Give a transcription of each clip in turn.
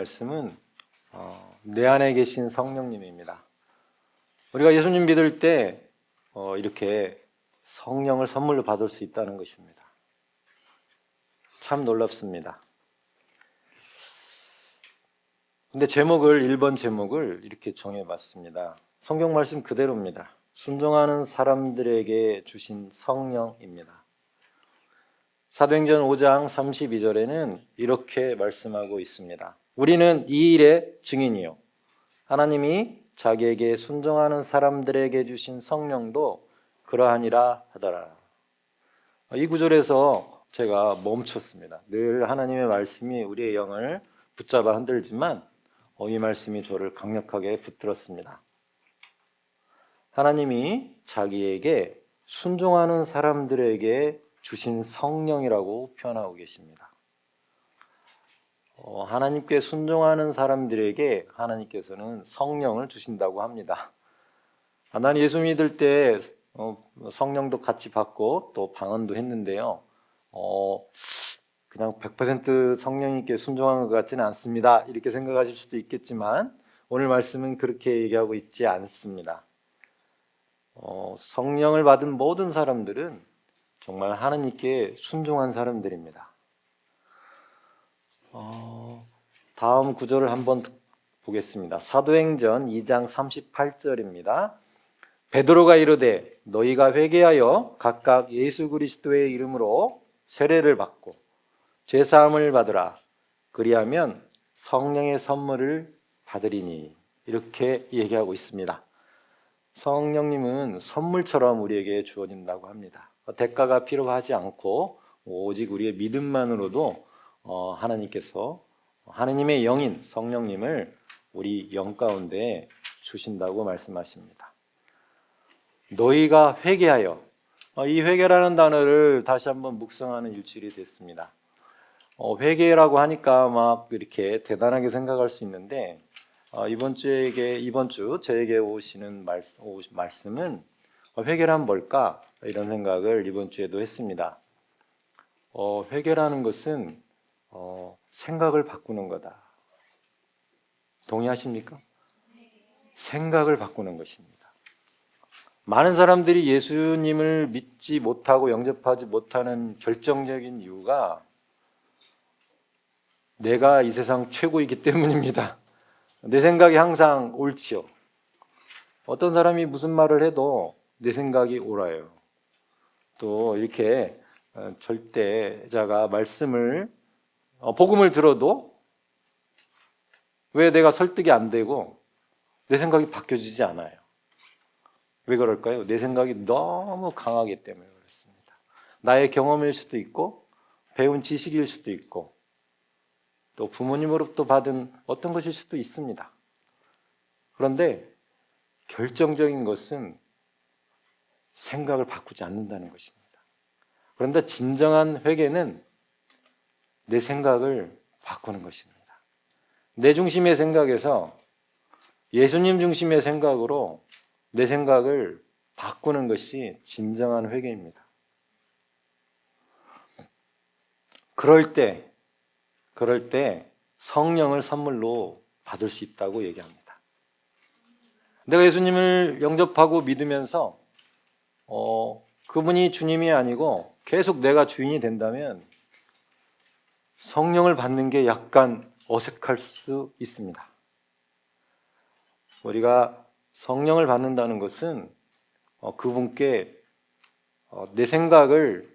말씀은 내 안에 계신 성령님입니다. 우리가 예수님 믿을 때 이렇게 성령을 선물로 받을 수 있다는 것입니다. 참 놀랍습니다. 근데 1번 제목을 이렇게 정해봤습니다. 성경 말씀 그대로입니다. 순종하는 사람들에게 주신 성령입니다. 사도행전 5장 32절에는 이렇게 말씀하고 있습니다. 우리는 이 일의 증인이요, 하나님이 자기에게 순종하는 사람들에게 주신 성령도 그러하니라 하더라. 이 구절에서 제가 멈췄습니다. 늘 하나님의 말씀이 우리의 영을 붙잡아 흔들지만 이 말씀이 저를 강력하게 붙들었습니다. 하나님이 자기에게 순종하는 사람들에게 주신 성령이라고 표현하고 계십니다. 하나님께 순종하는 사람들에게 하나님께서는 성령을 주신다고 합니다. 난 예수 믿을 때 성령도 같이 받고 또 방언도 했는데요. 그냥 100% 성령님께 순종한 것 같지는 않습니다. 이렇게 생각하실 수도 있겠지만 오늘 말씀은 그렇게 얘기하고 있지 않습니다. 성령을 받은 모든 사람들은 정말 하나님께 순종한 사람들입니다. 다음 구절을 한번 보겠습니다. 사도행전 2장 38절입니다. 베드로가 이르되 너희가 회개하여 각각 예수 그리스도의 이름으로 세례를 받고 죄사함을 받으라. 그리하면 성령의 선물을 받으리니. 이렇게 얘기하고 있습니다. 성령님은 선물처럼 우리에게 주어진다고 합니다. 대가가 필요하지 않고 오직 우리의 믿음만으로도 하나님께서 하나님의 영인 성령님을 우리 영 가운데 주신다고 말씀하십니다. 너희가 회개하여, 이 회개라는 단어를 다시 한번 묵상하는 일주일이 됐습니다. 회개라고 하니까 막 이렇게 대단하게 생각할 수 있는데 이번 주 저에게 오시는 말씀은 회개란 뭘까? 이런 생각을 이번 주에도 했습니다. 회개라는 것은 생각을 바꾸는 거다. 동의하십니까? 생각을 바꾸는 것입니다. 많은 사람들이 예수님을 믿지 못하고 영접하지 못하는 결정적인 이유가 내가 이 세상 최고이기 때문입니다. 내 생각이 항상 옳지요. 어떤 사람이 무슨 말을 해도 내 생각이 옳아요. 또 이렇게 절대자가 말씀을 복음을 들어도 왜 내가 설득이 안 되고 내 생각이 바뀌어지지 않아요. 왜 그럴까요? 내 생각이 너무 강하기 때문에 그렇습니다. 나의 경험일 수도 있고 배운 지식일 수도 있고 또 부모님으로부터 받은 어떤 것일 수도 있습니다. 그런데 결정적인 것은 생각을 바꾸지 않는다는 것입니다. 그런데 진정한 회개는 내 생각을 바꾸는 것입니다. 내 중심의 생각에서 예수님 중심의 생각으로 내 생각을 바꾸는 것이 진정한 회개입니다. 그럴 때 성령을 선물로 받을 수 있다고 얘기합니다. 내가 예수님을 영접하고 믿으면서 그분이 주님이 아니고 계속 내가 주인이 된다면 성령을 받는 게 약간 어색할 수 있습니다. 우리가 성령을 받는다는 것은 그분께 내 생각을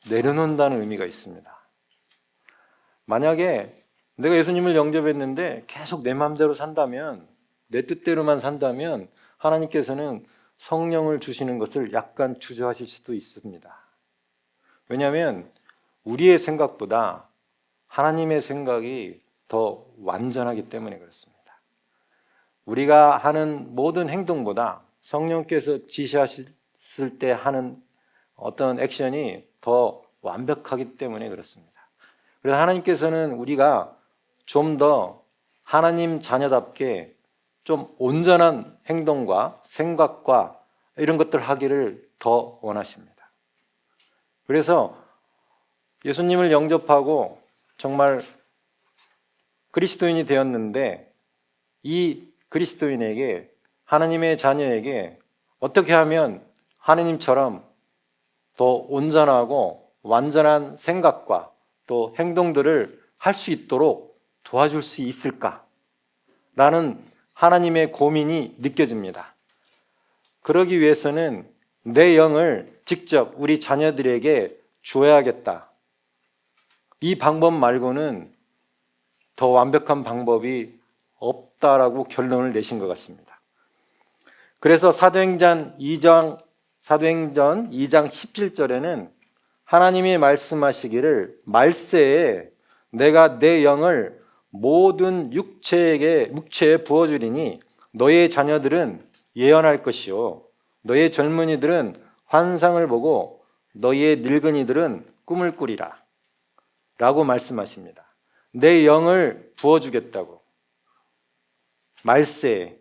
내려놓는다는 의미가 있습니다. 만약에 내가 예수님을 영접했는데 계속 내 마음대로 산다면, 내 뜻대로만 산다면 하나님께서는 성령을 주시는 것을 약간 주저하실 수도 있습니다. 왜냐하면 우리의 생각보다 하나님의 생각이 더 완전하기 때문에 그렇습니다. 우리가 하는 모든 행동보다 성령께서 지시하실 때 하는 어떤 액션이 더 완벽하기 때문에 그렇습니다. 그래서 하나님께서는 우리가 좀 더 하나님 자녀답게 좀 온전한 행동과 생각과 이런 것들 하기를 더 원하십니다. 그래서 예수님을 영접하고 정말 그리스도인이 되었는데 이 그리스도인에게, 하나님의 자녀에게 어떻게 하면 하나님처럼 더 온전하고 완전한 생각과 또 행동들을 할 수 있도록 도와줄 수 있을까? 라는 하나님의 고민이 느껴집니다. 그러기 위해서는 내 영을 직접 우리 자녀들에게 줘야겠다. 이 방법 말고는 더 완벽한 방법이 없다라고 결론을 내신 것 같습니다. 그래서 사도행전 2장 17절에는 하나님이 말씀하시기를 말세에 내가 내 영을 모든 육체에 부어주리니 너의 자녀들은 예언할 것이요 너의 젊은이들은 환상을 보고 너의 늙은이들은 꿈을 꾸리라 라고 말씀하십니다. 내 영을 부어주겠다고. 말세에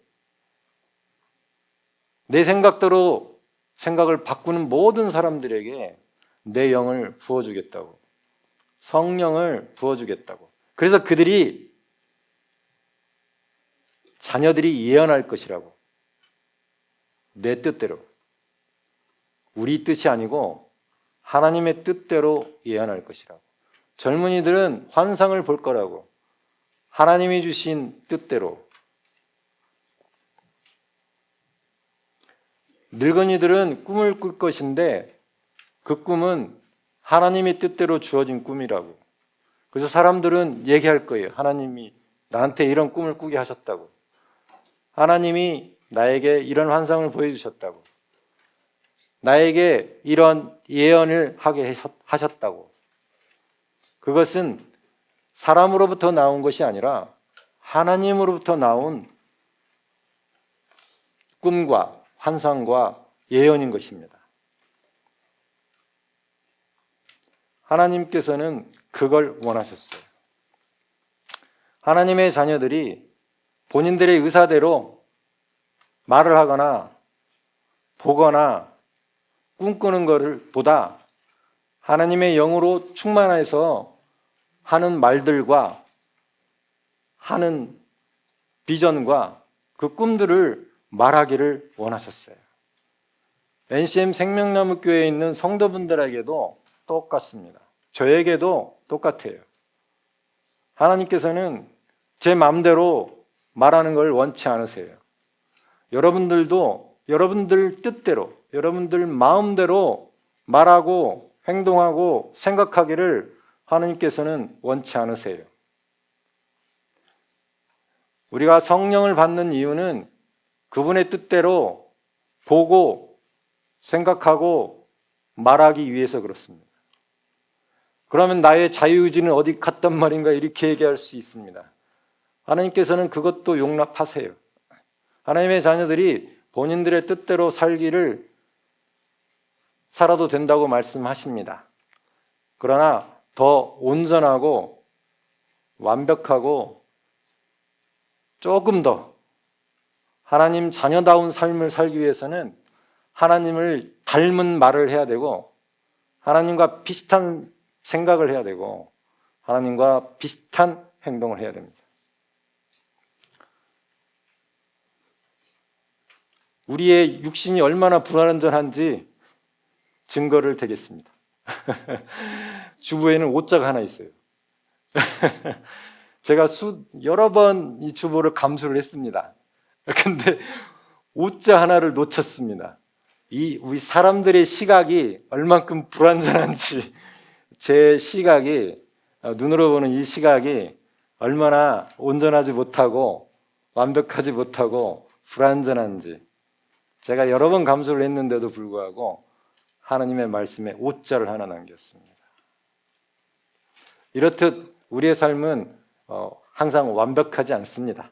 내 생각대로 생각을 바꾸는 모든 사람들에게 내 영을 부어주겠다고. 성령을 부어주겠다고. 그래서 자녀들이 예언할 것이라고. 내 뜻대로. 우리 뜻이 아니고 하나님의 뜻대로 예언할 것이라고. 젊은이들은 환상을 볼 거라고. 하나님이 주신 뜻대로. 늙은이들은 꿈을 꿀 것인데 그 꿈은 하나님의 뜻대로 주어진 꿈이라고. 그래서 사람들은 얘기할 거예요. 하나님이 나한테 이런 꿈을 꾸게 하셨다고. 하나님이 나에게 이런 환상을 보여주셨다고. 나에게 이런 예언을 하게 하셨다고. 그것은 사람으로부터 나온 것이 아니라 하나님으로부터 나온 꿈과 환상과 예언인 것입니다. 하나님께서는 그걸 원하셨어요. 하나님의 자녀들이 본인들의 의사대로 말을 하거나 보거나 꿈꾸는 것을 보다 하나님의 영으로 충만해서 하는 말들과 하는 비전과 그 꿈들을 말하기를 원하셨어요. NCM 생명나무 교회에 있는 성도분들에게도 똑같습니다. 저에게도 똑같아요. 하나님께서는 제 마음대로 말하는 걸 원치 않으세요. 여러분들도 여러분들 뜻대로, 여러분들 마음대로 말하고 행동하고 생각하기를 하나님께서는 원치 않으세요. 우리가 성령을 받는 이유는 그분의 뜻대로 보고 생각하고 말하기 위해서 그렇습니다. 그러면 나의 자유의지는 어디 갔단 말인가 이렇게 얘기할 수 있습니다. 하나님께서는 그것도 용납하세요. 하나님의 자녀들이 본인들의 뜻대로 살아도 된다고 말씀하십니다. 그러나 더 온전하고 완벽하고 조금 더 하나님 자녀다운 삶을 살기 위해서는 하나님을 닮은 말을 해야 되고 하나님과 비슷한 생각을 해야 되고 하나님과 비슷한 행동을 해야 됩니다. 우리의 육신이 얼마나 불완전한지 증거를 대겠습니다. 주부에는 오자가 하나 있어요. 제가 여러 번 이 주보를 감수를 했습니다. 근데 오자 하나를 놓쳤습니다. 우리 사람들의 시각이 얼만큼 불완전한지 제 시각이, 눈으로 보는 이 시각이 얼마나 온전하지 못하고 완벽하지 못하고 불완전한지 제가 여러 번 감수를 했는데도 불구하고 하나님의 말씀에 오자를 하나 남겼습니다. 이렇듯 우리의 삶은 항상 완벽하지 않습니다.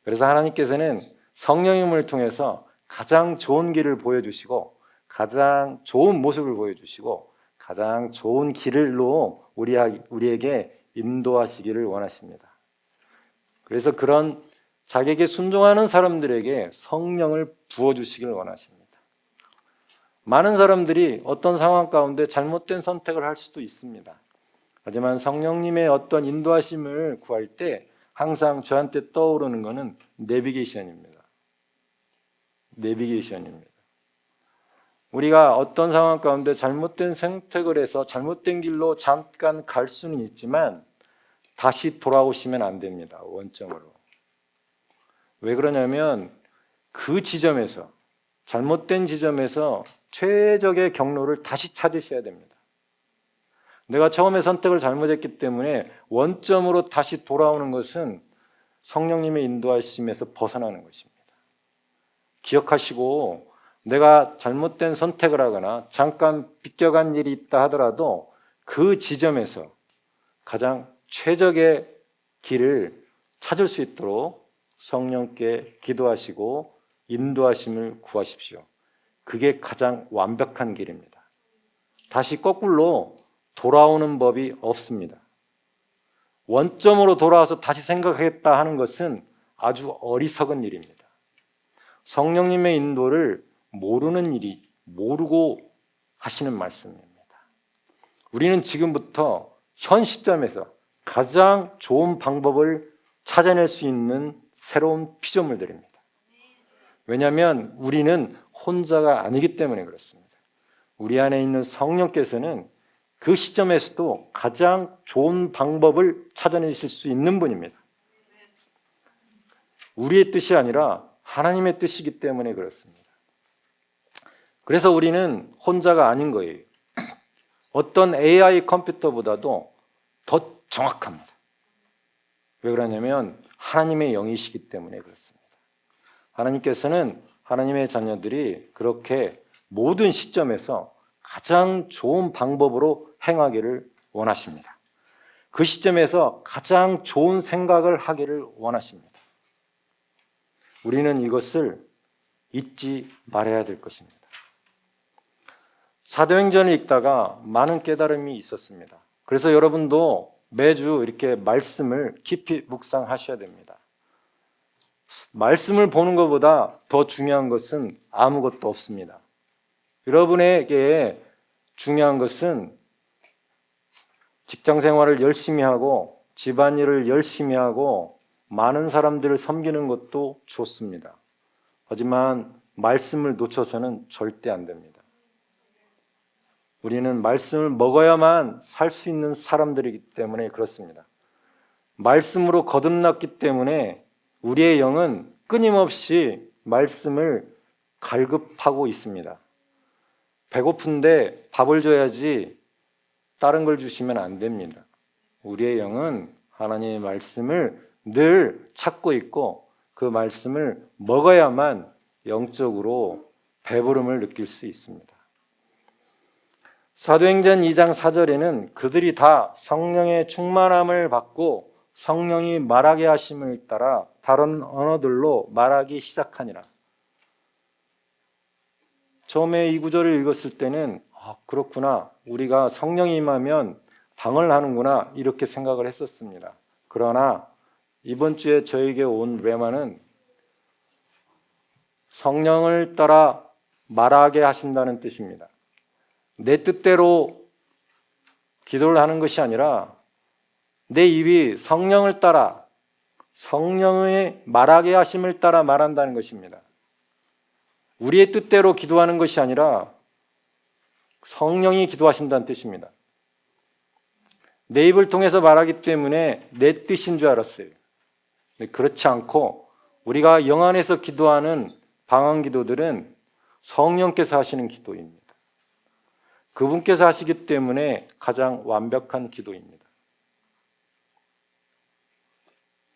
그래서 하나님께서는 성령님을 통해서 가장 좋은 길을 보여주시고 가장 좋은 모습을 보여주시고 가장 좋은 길로 우리에게 인도하시기를 원하십니다. 그래서 그런 자기에게 순종하는 사람들에게 성령을 부어주시기를 원하십니다. 많은 사람들이 어떤 상황 가운데 잘못된 선택을 할 수도 있습니다. 하지만 성령님의 어떤 인도하심을 구할 때 항상 저한테 떠오르는 것은 내비게이션입니다. 내비게이션입니다. 우리가 어떤 상황 가운데 잘못된 선택을 해서 잘못된 길로 잠깐 갈 수는 있지만 다시 돌아오시면 안 됩니다. 원점으로. 왜 그러냐면 그 지점에서, 잘못된 지점에서 최적의 경로를 다시 찾으셔야 됩니다. 내가 처음에 선택을 잘못했기 때문에 원점으로 다시 돌아오는 것은 성령님의 인도하심에서 벗어나는 것입니다. 기억하시고, 내가 잘못된 선택을 하거나 잠깐 비껴간 일이 있다 하더라도 그 지점에서 가장 최적의 길을 찾을 수 있도록 성령께 기도하시고 인도하심을 구하십시오. 그게 가장 완벽한 길입니다. 다시 거꾸로 돌아오는 법이 없습니다. 원점으로 돌아와서 다시 생각하겠다 하는 것은 아주 어리석은 일입니다. 성령님의 인도를 모르는 일이 모르고 하시는 말씀입니다. 우리는 지금부터 현 시점에서 가장 좋은 방법을 찾아낼 수 있는 새로운 피조물들입니다. 왜냐하면 우리는 혼자가 아니기 때문에 그렇습니다. 우리 안에 있는 성령께서는 그 시점에서도 가장 좋은 방법을 찾아내실 수 있는 분입니다. 우리의 뜻이 아니라 하나님의 뜻이기 때문에 그렇습니다. 그래서 우리는 혼자가 아닌 거예요. 어떤 AI 컴퓨터보다도 더 정확합니다. 왜 그러냐면 하나님의 영이시기 때문에 그렇습니다. 하나님께서는 하나님의 자녀들이 그렇게 모든 시점에서 가장 좋은 방법으로 행하기를 원하십니다. 그 시점에서 가장 좋은 생각을 하기를 원하십니다. 우리는 이것을 잊지 말아야 될 것입니다. 사도행전을 읽다가 많은 깨달음이 있었습니다. 그래서 여러분도 매주 이렇게 말씀을 깊이 묵상하셔야 됩니다. 말씀을 보는 것보다 더 중요한 것은 아무것도 없습니다. 여러분에게 중요한 것은 직장 생활을 열심히 하고 집안일을 열심히 하고 많은 사람들을 섬기는 것도 좋습니다. 하지만 말씀을 놓쳐서는 절대 안 됩니다. 우리는 말씀을 먹어야만 살 수 있는 사람들이기 때문에 그렇습니다. 말씀으로 거듭났기 때문에 우리의 영은 끊임없이 말씀을 갈급하고 있습니다. 배고픈데 밥을 줘야지 다른 걸 주시면 안 됩니다. 우리의 영은 하나님의 말씀을 늘 찾고 있고 그 말씀을 먹어야만 영적으로 배부름을 느낄 수 있습니다. 사도행전 2장 4절에는 그들이 다 성령의 충만함을 받고 성령이 말하게 하심을 따라 다른 언어들로 말하기 시작하니라. 처음에 이 구절을 읽었을 때는 그렇구나, 우리가 성령이 임하면 방언을 하는구나 이렇게 생각을 했었습니다. 그러나 이번 주에 저에게 온 레마는 성령을 따라 말하게 하신다는 뜻입니다. 내 뜻대로 기도를 하는 것이 아니라 내 입이 성령을 따라, 성령의 말하게 하심을 따라 말한다는 것입니다. 우리의 뜻대로 기도하는 것이 아니라 성령이 기도하신다는 뜻입니다. 내 입을 통해서 말하기 때문에 내 뜻인 줄 알았어요. 그렇지 않고 우리가 영 안에서 기도하는 방언 기도들은 성령께서 하시는 기도입니다. 그분께서 하시기 때문에 가장 완벽한 기도입니다.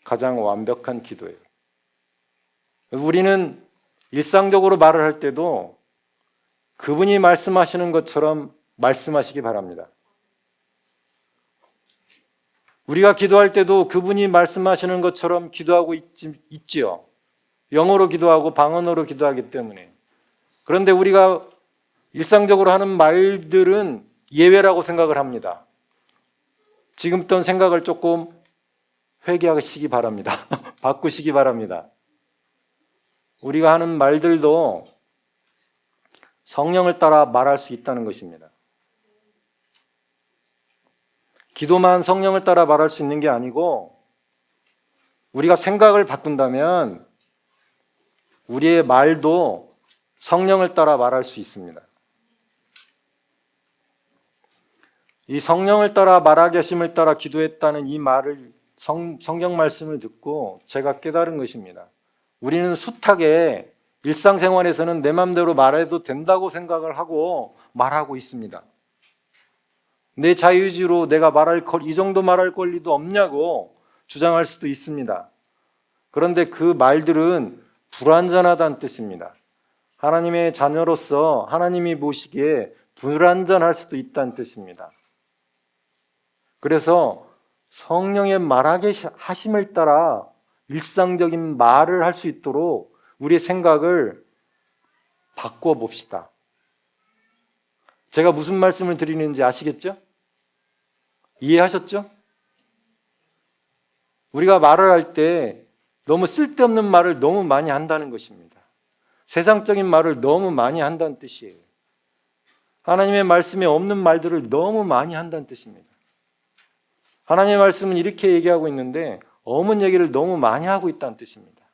가장 완벽한 기도예요. 우리는 일상적으로 말을 할 때도 그분이 말씀하시는 것처럼 말씀하시기 바랍니다. 우리가 기도할 때도 그분이 말씀하시는 것처럼 기도하고 있지요. 영어로 기도하고 방언으로 기도하기 때문에. 그런데 우리가 일상적으로 하는 말들은 예외라고 생각을 합니다. 지금부터 생각을 조금 회개하시기 바랍니다. 바꾸시기 바랍니다. 우리가 하는 말들도 성령을 따라 말할 수 있다는 것입니다. 기도만 성령을 따라 말할 수 있는 게 아니고 우리가 생각을 바꾼다면 우리의 말도 성령을 따라 말할 수 있습니다. 이 성령을 따라 말하게 하심을 따라 기도했다는 이 말을 성경 말씀을 듣고 제가 깨달은 것입니다. 우리는 숫하게 일상생활에서는 내 맘대로 말해도 된다고 생각을 하고 말하고 있습니다. 내 자유의지로 내가 이 정도 말할 권리도 없냐고 주장할 수도 있습니다. 그런데 그 말들은 불완전하다는 뜻입니다. 하나님의 자녀로서 하나님이 보시기에 불완전할 수도 있다는 뜻입니다. 그래서 성령의 말하게 하심을 따라 일상적인 말을 할 수 있도록 우리의 생각을 바꿔 봅시다. 제가 무슨 말씀을 드리는지 아시겠죠? 이해하셨죠? 우리가 말을 할 때 너무 쓸데없는 말을 너무 많이 한다는 것입니다. 세상적인 말을 너무 많이 한다는 뜻이에요. 하나님의 말씀에 없는 말들을 너무 많이 한다는 뜻입니다. 하나님의 말씀은 이렇게 얘기하고 있는데 없는 얘기를 너무 많이 하고 있다는 뜻입니다.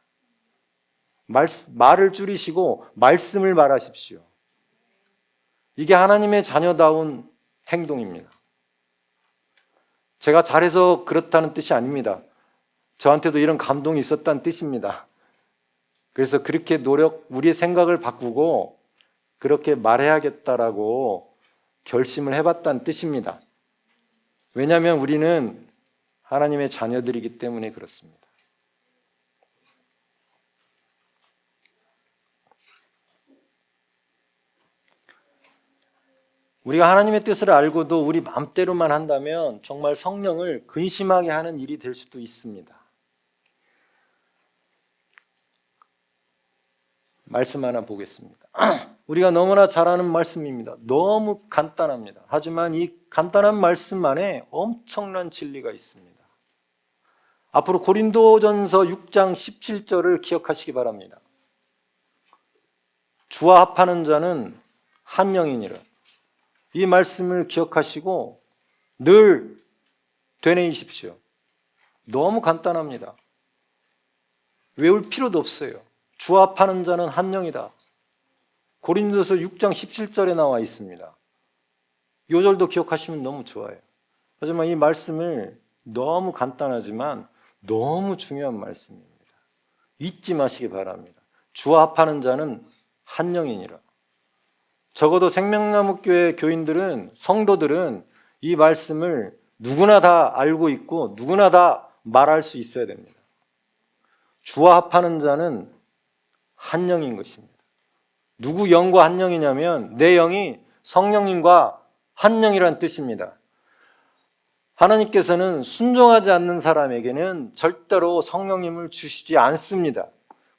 말을 줄이시고 말씀을 말하십시오. 이게 하나님의 자녀다운 행동입니다. 제가 잘해서 그렇다는 뜻이 아닙니다. 저한테도 이런 감동이 있었다는 뜻입니다. 그래서 그렇게 우리의 생각을 바꾸고 그렇게 말해야겠다라고 결심을 해봤다는 뜻입니다. 왜냐하면 우리는 하나님의 자녀들이기 때문에 그렇습니다. 우리가 하나님의 뜻을 알고도 우리 마음대로만 한다면 정말 성령을 근심하게 하는 일이 될 수도 있습니다. 말씀 하나 보겠습니다. 우리가 너무나 잘 아는 말씀입니다. 너무 간단합니다. 하지만 이 간단한 말씀 안에 엄청난 진리가 있습니다. 앞으로 고린도전서 6장 17절을 기억하시기 바랍니다. 주와 합하는 자는 한 영이니라. 이 말씀을 기억하시고 늘 되뇌이십시오. 너무 간단합니다. 외울 필요도 없어요. 주와 합하는 자는 한 영이다. 고린도서 6장 17절에 나와 있습니다. 이 절도 기억하시면 너무 좋아요. 하지만 이 말씀을 너무 간단하지만 너무 중요한 말씀입니다. 잊지 마시기 바랍니다. 주와 합하는 자는 한 영이니라. 적어도 생명나무교회 교인들은, 성도들은 이 말씀을 누구나 다 알고 있고 누구나 다 말할 수 있어야 됩니다. 주와 합하는 자는 한 영인 것입니다. 누구 영과 한 영이냐면 내 영이 성령님과 한 영이란 뜻입니다. 하나님께서는 순종하지 않는 사람에게는 절대로 성령님을 주시지 않습니다.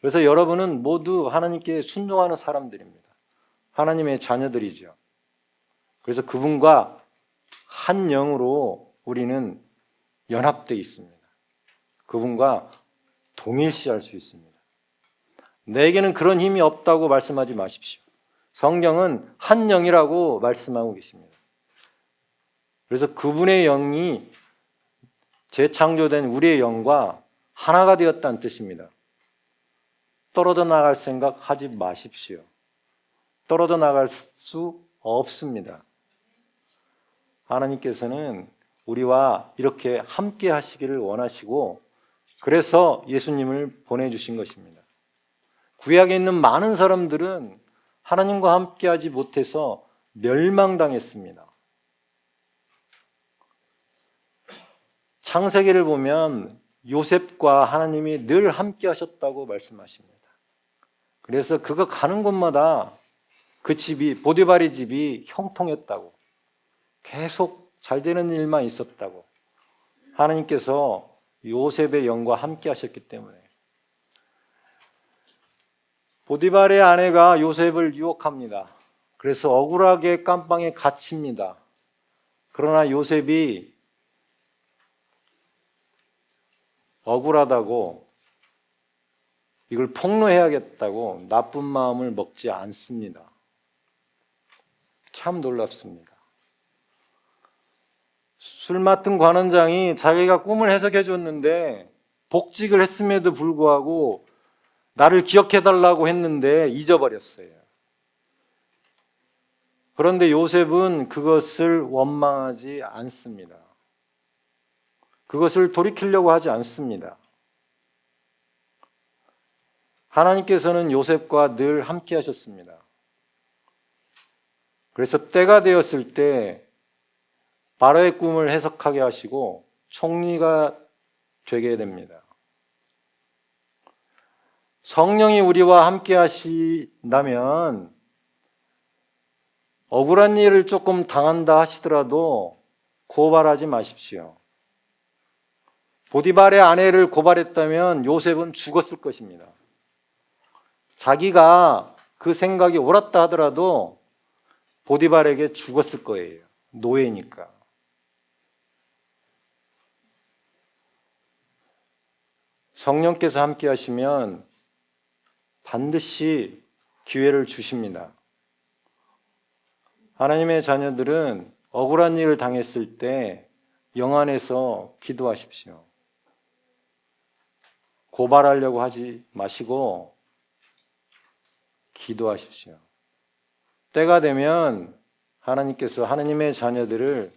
그래서 여러분은 모두 하나님께 순종하는 사람들입니다. 하나님의 자녀들이죠. 그래서 그분과 한 영으로 우리는 연합되어 있습니다. 그분과 동일시할 수 있습니다. 내게는 그런 힘이 없다고 말씀하지 마십시오. 성경은 한 영이라고 말씀하고 계십니다. 그래서 그분의 영이 재창조된 우리의 영과 하나가 되었다는 뜻입니다. 떨어져 나갈 생각 하지 마십시오. 떨어져 나갈 수 없습니다. 하나님께서는 우리와 이렇게 함께 하시기를 원하시고 그래서 예수님을 보내주신 것입니다. 구약에 있는 많은 사람들은 하나님과 함께 하지 못해서 멸망당했습니다. 창세기를 보면 요셉과 하나님이 늘 함께 하셨다고 말씀하십니다. 그래서 그가 가는 곳마다 그 집이, 보디발의 집이 형통했다고, 계속 잘 되는 일만 있었다고, 하나님께서 요셉의 영과 함께 하셨기 때문에. 보디발의 아내가 요셉을 유혹합니다. 그래서 억울하게 깜방에 갇힙니다. 그러나 요셉이 억울하다고, 이걸 폭로해야겠다고 나쁜 마음을 먹지 않습니다. 참 놀랍습니다. 술 맡은 관원장이 자기가 꿈을 해석해 줬는데 복직을 했음에도 불구하고 나를 기억해달라고 했는데 잊어버렸어요. 그런데 요셉은 그것을 원망하지 않습니다. 그것을 돌이키려고 하지 않습니다. 하나님께서는 요셉과 늘 함께 하셨습니다. 그래서 때가 되었을 때 바로의 꿈을 해석하게 하시고 총리가 되게 됩니다. 성령이 우리와 함께 하신다면 억울한 일을 조금 당한다 하시더라도 고발하지 마십시오. 보디발의 아내를 고발했다면 요셉은 죽었을 것입니다. 자기가 그 생각이 옳았다 하더라도 보디발에게 죽었을 거예요. 노예니까. 성령께서 함께 하시면 반드시 기회를 주십니다. 하나님의 자녀들은 억울한 일을 당했을 때 영안에서 기도하십시오. 고발하려고 하지 마시고 기도하십시오. 때가 되면 하나님께서 하나님의 자녀들을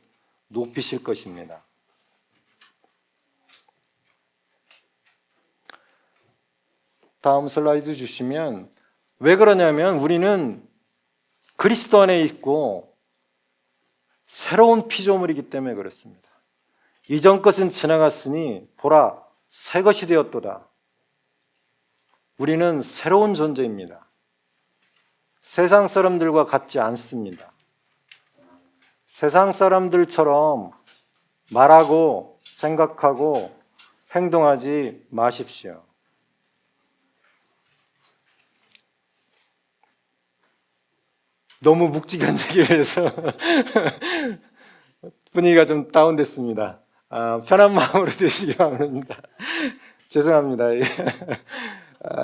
높이실 것입니다. 다음 슬라이드 주시면, 왜 그러냐면 우리는 그리스도 안에 있고 새로운 피조물이기 때문에 그렇습니다. 이전 것은 지나갔으니 보라 새 것이 되었도다. 우리는 새로운 존재입니다. 세상 사람들과 같지 않습니다. 세상 사람들처럼 말하고 생각하고 행동하지 마십시오. 너무 묵직한 얘기를 해서 분위기가 좀 다운됐습니다. 편한 마음으로 드시기 바랍니다. 죄송합니다.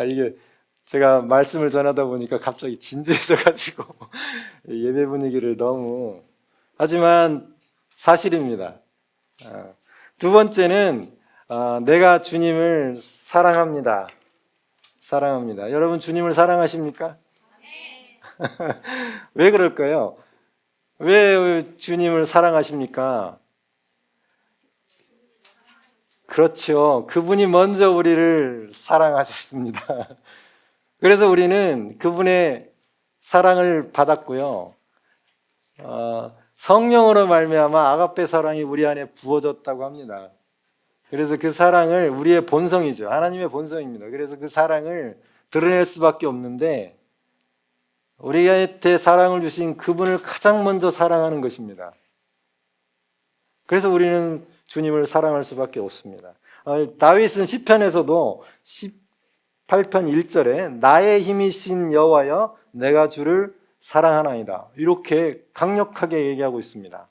이게 제가 말씀을 전하다 보니까 갑자기 진지해져 가지고 예배 분위기를 너무, 하지만 사실입니다. 두 번째는 내가 주님을 사랑합니다. 사랑합니다. 여러분 주님을 사랑하십니까? 왜 그럴까요? 왜 주님을 사랑하십니까? 그렇죠. 그분이 먼저 우리를 사랑하셨습니다. 그래서 우리는 그분의 사랑을 받았고요. 성령으로 말미암아 아가페 사랑이 우리 안에 부어졌다고 합니다. 그래서 그 사랑을, 우리의 본성이죠. 하나님의 본성입니다. 그래서 그 사랑을 드러낼 수밖에 없는데 우리한테 사랑을 주신 그분을 가장 먼저 사랑하는 것입니다. 그래서 우리는 주님을 사랑할 수밖에 없습니다. 다윗은 시편에서도 18편 1절에 나의 힘이신 여호와여 내가 주를 사랑하나이다, 이렇게 강력하게 얘기하고 있습니다.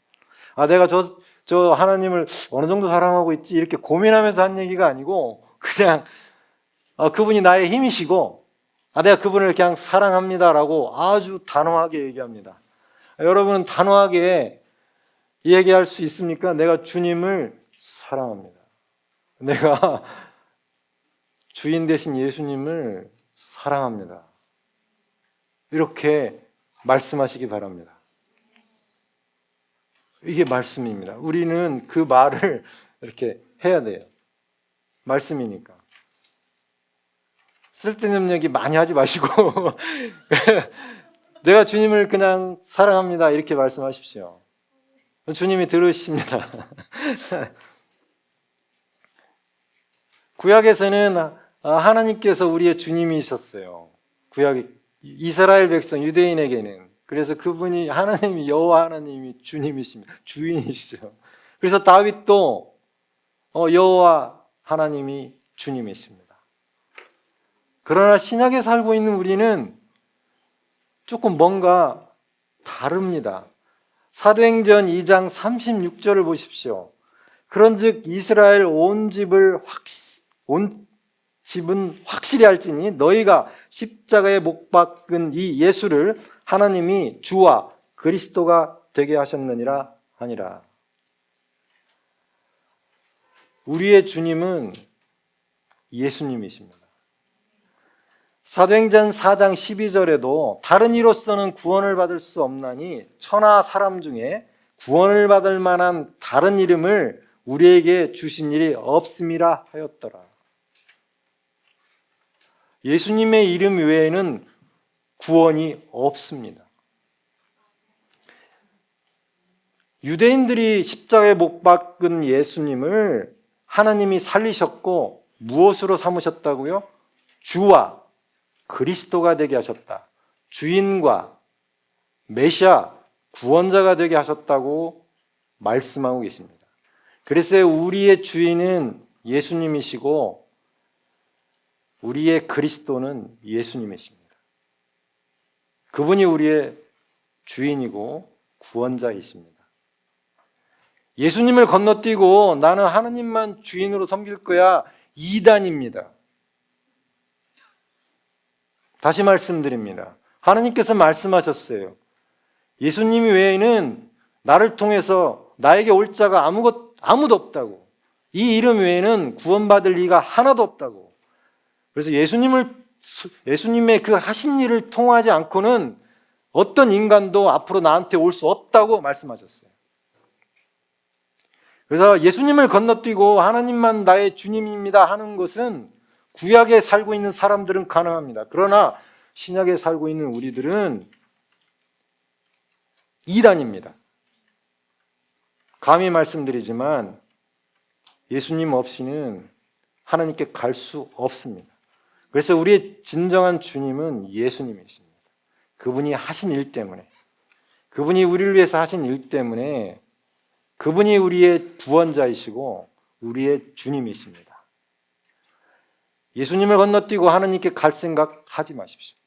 내가 저 하나님을 어느 정도 사랑하고 있지 이렇게 고민하면서 한 얘기가 아니고 그냥 그분이 나의 힘이시고 내가 그분을 그냥 사랑합니다라고 아주 단호하게 얘기합니다. 여러분은 단호하게 얘기할 수 있습니까? 내가 주님을 사랑합니다. 내가 주인 되신 예수님을 사랑합니다. 이렇게 말씀하시기 바랍니다. 이게 말씀입니다. 우리는 그 말을 이렇게 해야 돼요. 말씀이니까. 쓸데없는 얘기 많이 하지 마시고 내가 주님을 그냥 사랑합니다 이렇게 말씀하십시오. 주님이 들으십니다. 구약에서는 하나님께서 우리의 주님이셨어요. 구약 이스라엘 백성 유대인에게는. 그래서 그분이 하나님이 여호와 하나님이 주님이십니다. 주인이시죠. 그래서 다윗도 여호와 하나님이 주님이십니다. 그러나 신약에 살고 있는 우리는 조금 뭔가 다릅니다. 사도행전 2장 36절을 보십시오. 그런즉 이스라엘 온 집은 확실히 알지니 너희가 십자가에 못 박은 이 예수를 하나님이 주와 그리스도가 되게 하셨느니라 하니라. 우리의 주님은 예수님이십니다. 사도행전 4장 12절에도 다른 이로서는 구원을 받을 수 없나니 천하 사람 중에 구원을 받을 만한 다른 이름을 우리에게 주신 일이 없음이라 하였더라. 예수님의 이름 외에는 구원이 없습니다. 유대인들이 십자가에 못 박은 예수님을 하나님이 살리셨고 무엇으로 삼으셨다고요? 주와 그리스도가 되게 하셨다. 주인과 메시아, 구원자가 되게 하셨다고 말씀하고 계십니다. 그래서 우리의 주인은 예수님이시고 우리의 그리스도는 예수님이십니다. 그분이 우리의 주인이고 구원자이십니다. 예수님을 건너뛰고 나는 하나님만 주인으로 섬길 거야, 이단입니다. 다시 말씀드립니다. 하나님께서 말씀하셨어요. 예수님 외에는 나를 통해서 나에게 올 자가 아무도 없다고. 이 이름 외에는 구원받을 이가 하나도 없다고. 그래서 예수님의 그 하신 일을 통하지 않고는 어떤 인간도 앞으로 나한테 올 수 없다고 말씀하셨어요. 그래서 예수님을 건너뛰고 하나님만 나의 주님입니다 하는 것은 구약에 살고 있는 사람들은 가능합니다. 그러나 신약에 살고 있는 우리들은 이단입니다. 감히 말씀드리지만 예수님 없이는 하나님께 갈 수 없습니다. 그래서 우리의 진정한 주님은 예수님이십니다. 그분이 하신 일 때문에, 그분이 우리를 위해서 하신 일 때문에 그분이 우리의 구원자이시고 우리의 주님이십니다. 예수님을 건너뛰고 하나님께 갈 생각 하지 마십시오.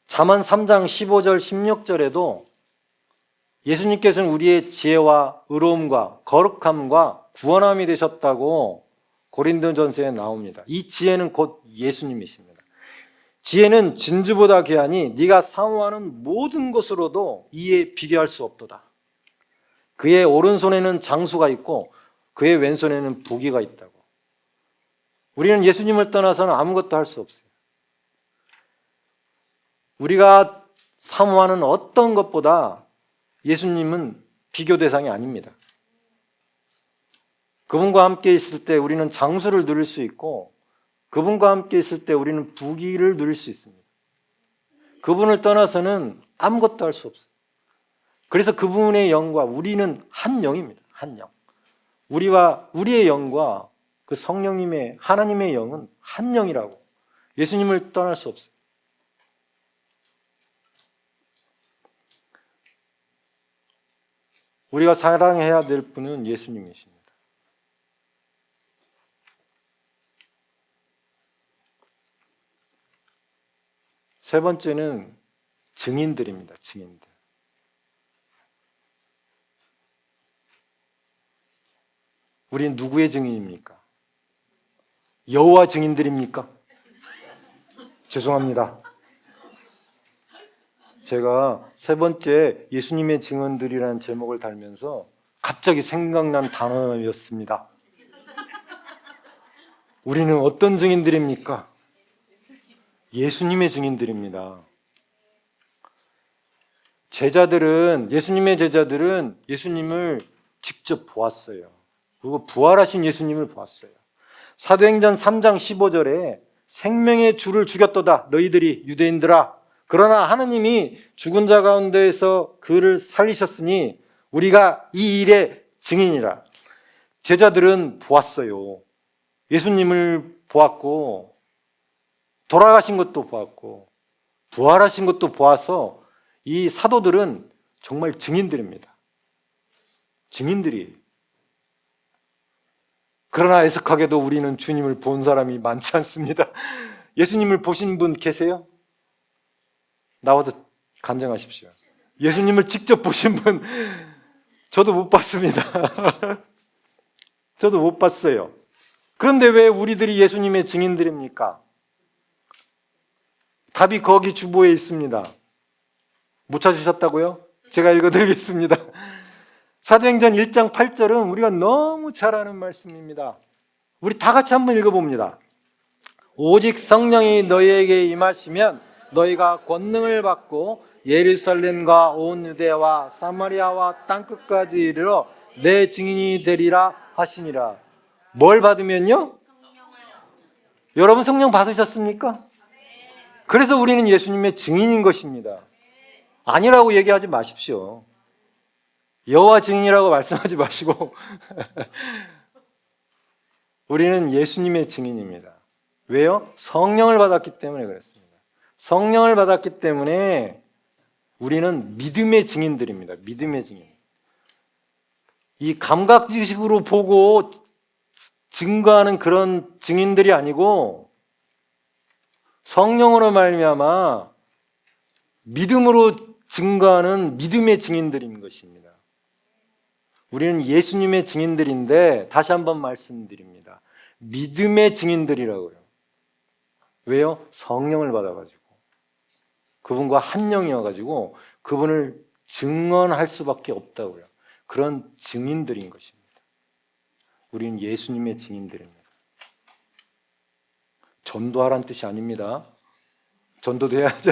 잠언 3장 15절 16절에도 예수님께서는 우리의 지혜와 의로움과 거룩함과 구원함이 되셨다고 고린도전서에 나옵니다. 이 지혜는 곧 예수님이십니다. 지혜는 진주보다 귀하니 네가 사모하는 모든 것으로도 이에 비교할 수 없도다. 그의 오른손에는 장수가 있고 그의 왼손에는 부귀가 있다고. 우리는 예수님을 떠나서는 아무것도 할 수 없어요. 우리가 사모하는 어떤 것보다 예수님은 비교 대상이 아닙니다. 그분과 함께 있을 때 우리는 장수를 누릴 수 있고 그분과 함께 있을 때 우리는 부귀를 누릴 수 있습니다. 그분을 떠나서는 아무것도 할 수 없어요. 그래서 그분의 영과 우리는 한 영입니다. 한 영. 우리의 영과 그 성령님의 하나님의 영은 한 영이라고. 예수님을 떠날 수 없어요. 우리가 사랑해야 될 분은 예수님이십니다. 세 번째는 증인들입니다. 증인들. 우리는 누구의 증인입니까? 여호와 증인들입니까? 죄송합니다. 제가 세 번째 예수님의 증언들이라는 제목을 달면서 갑자기 생각난 단어였습니다. 우리는 어떤 증인들입니까? 예수님의 증인들입니다. 예수님의 제자들은 예수님을 직접 보았어요. 그리고 부활하신 예수님을 보았어요. 사도행전 3장 15절에 생명의 주를 죽였도다 너희들이 유대인들아. 그러나 하나님이 죽은 자 가운데에서 그를 살리셨으니 우리가 이 일의 증인이라. 제자들은 보았어요. 예수님을 보았고 돌아가신 것도 보았고 부활하신 것도 보아서 이 사도들은 정말 증인들입니다. 증인들이. 그러나 애석하게도 우리는 주님을 본 사람이 많지 않습니다. 예수님을 보신 분 계세요? 나와서 간증하십시오. 예수님을 직접 보신 분 저도 못 봤습니다. 저도 못 봤어요. 그런데 왜 우리들이 예수님의 증인들입니까? 답이 거기 주보에 있습니다. 못 찾으셨다고요? 제가 읽어드리겠습니다. 사도행전 1장 8절은 우리가 너무 잘 아는 말씀입니다. 우리 다 같이 한번 읽어봅니다. 오직 성령이 너희에게 임하시면 너희가 권능을 받고 예루살렘과 온 유대와 사마리아와 땅끝까지 이르러 내 증인이 되리라 하시니라. 뭘 받으면요? 여러분 성령 받으셨습니까? 그래서 우리는 예수님의 증인인 것입니다. 아니라고 얘기하지 마십시오. 여호와 증인이라고 말씀하지 마시고 우리는 예수님의 증인입니다. 왜요? 성령을 받았기 때문에 그렇습니다. 성령을 받았기 때문에 우리는 믿음의 증인들입니다. 믿음의 증인. 이 감각지식으로 보고 증거하는 그런 증인들이 아니고 성령으로 말미암아 믿음으로 증거하는 믿음의 증인들인 것입니다. 우리는 예수님의 증인들인데 다시 한번 말씀드립니다. 믿음의 증인들이라고요. 왜요? 성령을 받아가지고 그분과 한 영이어가지고 그분을 증언할 수밖에 없다고요. 그런 증인들인 것입니다. 우리는 예수님의 증인들입니다. 전도하라는 뜻이 아닙니다. 전도도 해야죠.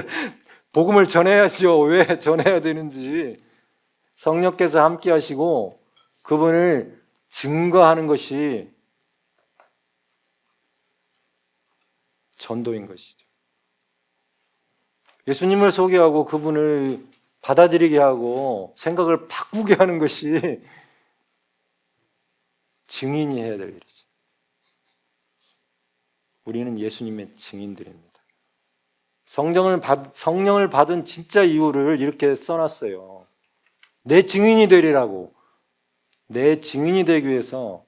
복음을 전해야지요. 왜 전해야 되는지. 성령께서 함께 하시고 그분을 증거하는 것이 전도인 것이죠. 예수님을 소개하고 그분을 받아들이게 하고 생각을 바꾸게 하는 것이 증인이 해야 될 일이죠. 우리는 예수님의 증인들입니다. 성령을 받은 진짜 이유를 이렇게 써놨어요. 내 증인이 되리라고. 내 증인이 되기 위해서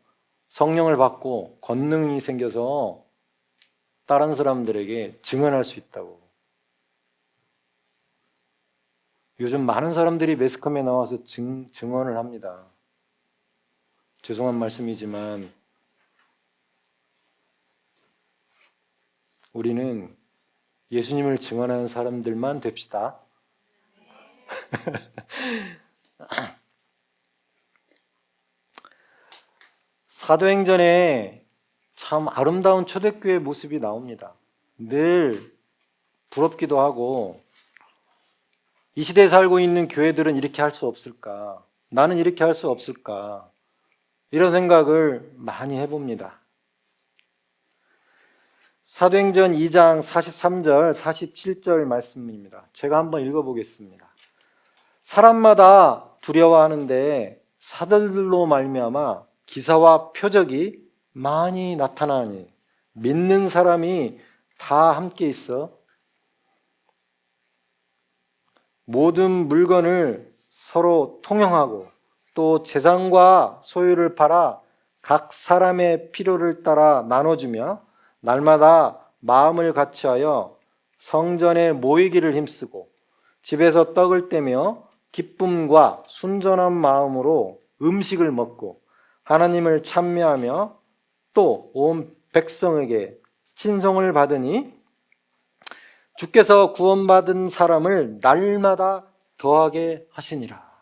성령을 받고 권능이 생겨서 다른 사람들에게 증언할 수 있다고. 요즘 많은 사람들이 매스컴에 나와서 증언을 합니다. 죄송한 말씀이지만 우리는 예수님을 증언하는 사람들만 됩시다. 사도행전에 참 아름다운 초대교회 모습이 나옵니다. 늘 부럽기도 하고 이 시대에 살고 있는 교회들은 이렇게 할 수 없을까? 나는 이렇게 할 수 없을까? 이런 생각을 많이 해봅니다. 사도행전 2장 43절, 47절 말씀입니다. 제가 한번 읽어보겠습니다. 사람마다 두려워하는데 사도들로 말미암아 기사와 표적이 많이 나타나니 믿는 사람이 다 함께 있어 모든 물건을 서로 통용하고 또 재산과 소유를 팔아 각 사람의 필요를 따라 나눠주며 날마다 마음을 같이하여 성전에 모이기를 힘쓰고 집에서 떡을 떼며 기쁨과 순전한 마음으로 음식을 먹고 하나님을 찬미하며 또 온 백성에게 친송을 받으니 주께서 구원받은 사람을 날마다 더하게 하시니라.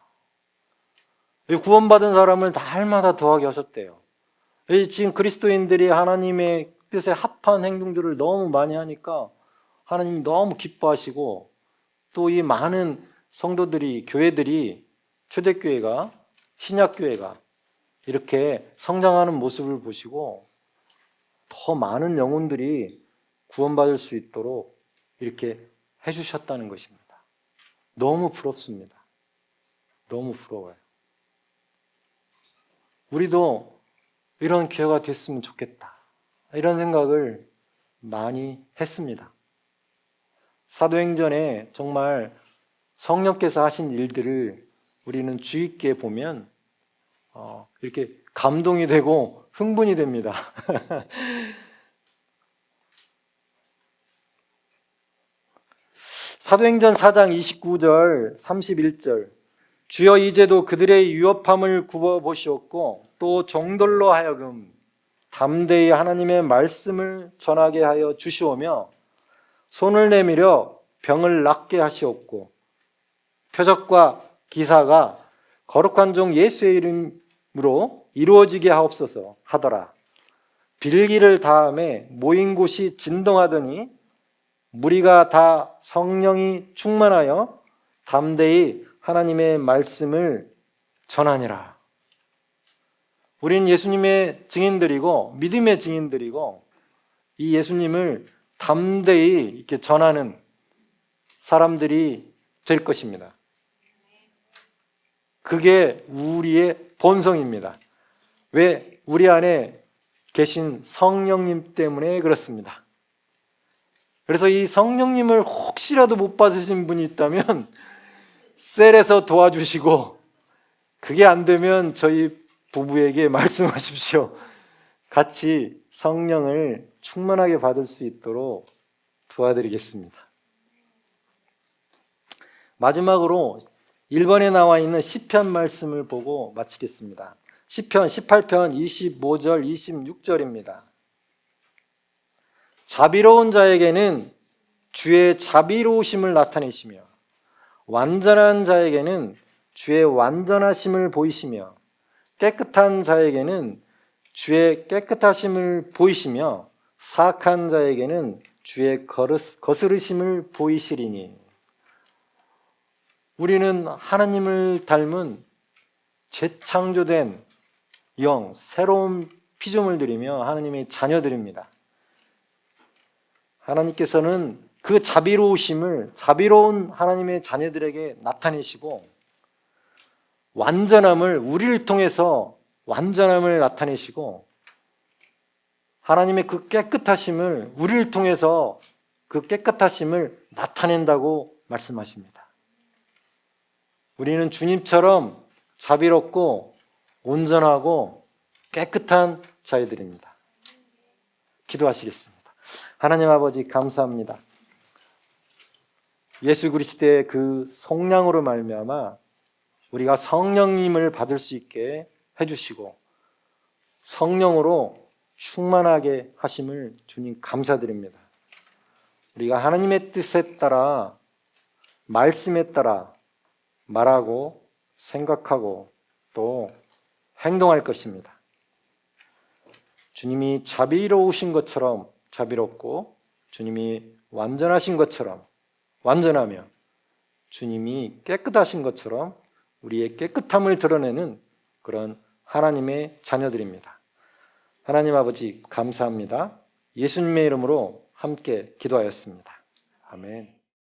구원받은 사람을 날마다 더하게 하셨대요. 지금 그리스도인들이 하나님의 뜻에 합한 행동들을 너무 많이 하니까 하나님이 너무 기뻐하시고 또 이 많은 성도들이 교회들이 초대교회가 신약교회가 이렇게 성장하는 모습을 보시고 더 많은 영혼들이 구원받을 수 있도록 이렇게 해주셨다는 것입니다. 너무 부럽습니다. 너무 부러워요. 우리도 이런 기회가 됐으면 좋겠다. 이런 생각을 많이 했습니다. 사도행전에 정말 성령께서 하신 일들을 우리는 주의 있게 보면 이렇게 감동이 되고 흥분이 됩니다. 사도행전 4장 29절 31절 주여 이제도 그들의 위협함을 굽어보시었고 또 종들로 하여금 담대히 하나님의 말씀을 전하게 하여 주시오며 손을 내밀어 병을 낫게 하시었고 표적과 기사가 거룩한 종 예수의 이름으로 이루어지게 하옵소서 하더라. 빌기를 다음에 모인 곳이 진동하더니 무리가 다 성령이 충만하여 담대히 하나님의 말씀을 전하니라. 우리는 예수님의 증인들이고 믿음의 증인들이고 이 예수님을 담대히 이렇게 전하는 사람들이 될 것입니다. 그게 우리의 본성입니다. 왜? 우리 안에 계신 성령님 때문에 그렇습니다. 그래서 이 성령님을 혹시라도 못 받으신 분이 있다면 셀에서 도와주시고, 그게 안 되면 저희 부부에게 말씀하십시오. 같이 성령을 충만하게 받을 수 있도록 도와드리겠습니다. 마지막으로 1번에 나와 있는 시편 말씀을 보고 마치겠습니다. 시편 18편 25절 26절입니다. 자비로운 자에게는 주의 자비로우심을 나타내시며 완전한 자에게는 주의 완전하심을 보이시며 깨끗한 자에게는 주의 깨끗하심을 보이시며 사악한 자에게는 주의 거스르심을 보이시리니. 우리는 하나님을 닮은 재창조된 영, 새로운 피조물들이며 하나님의 자녀들입니다. 하나님께서는 그 자비로우심을 자비로운 하나님의 자녀들에게 나타내시고 완전함을 우리를 통해서 완전함을 나타내시고 하나님의 그 깨끗하심을 우리를 통해서 그 깨끗하심을 나타낸다고 말씀하십니다. 우리는 주님처럼 자비롭고 온전하고 깨끗한 자녀들입니다. 기도하시겠습니다. 하나님 아버지 감사합니다. 예수 그리스도의 그 속량으로 말미암아 우리가 성령님을 받을 수 있게 해주시고 성령으로 충만하게 하심을 주님 감사드립니다. 우리가 하나님의 뜻에 따라 말씀에 따라 말하고 생각하고 또 행동할 것입니다. 주님이 자비로우신 것처럼 자비롭고 주님이 완전하신 것처럼 완전하며 주님이 깨끗하신 것처럼 우리의 깨끗함을 드러내는 그런 하나님의 자녀들입니다. 하나님 아버지 감사합니다. 예수님의 이름으로 함께 기도하였습니다. 아멘.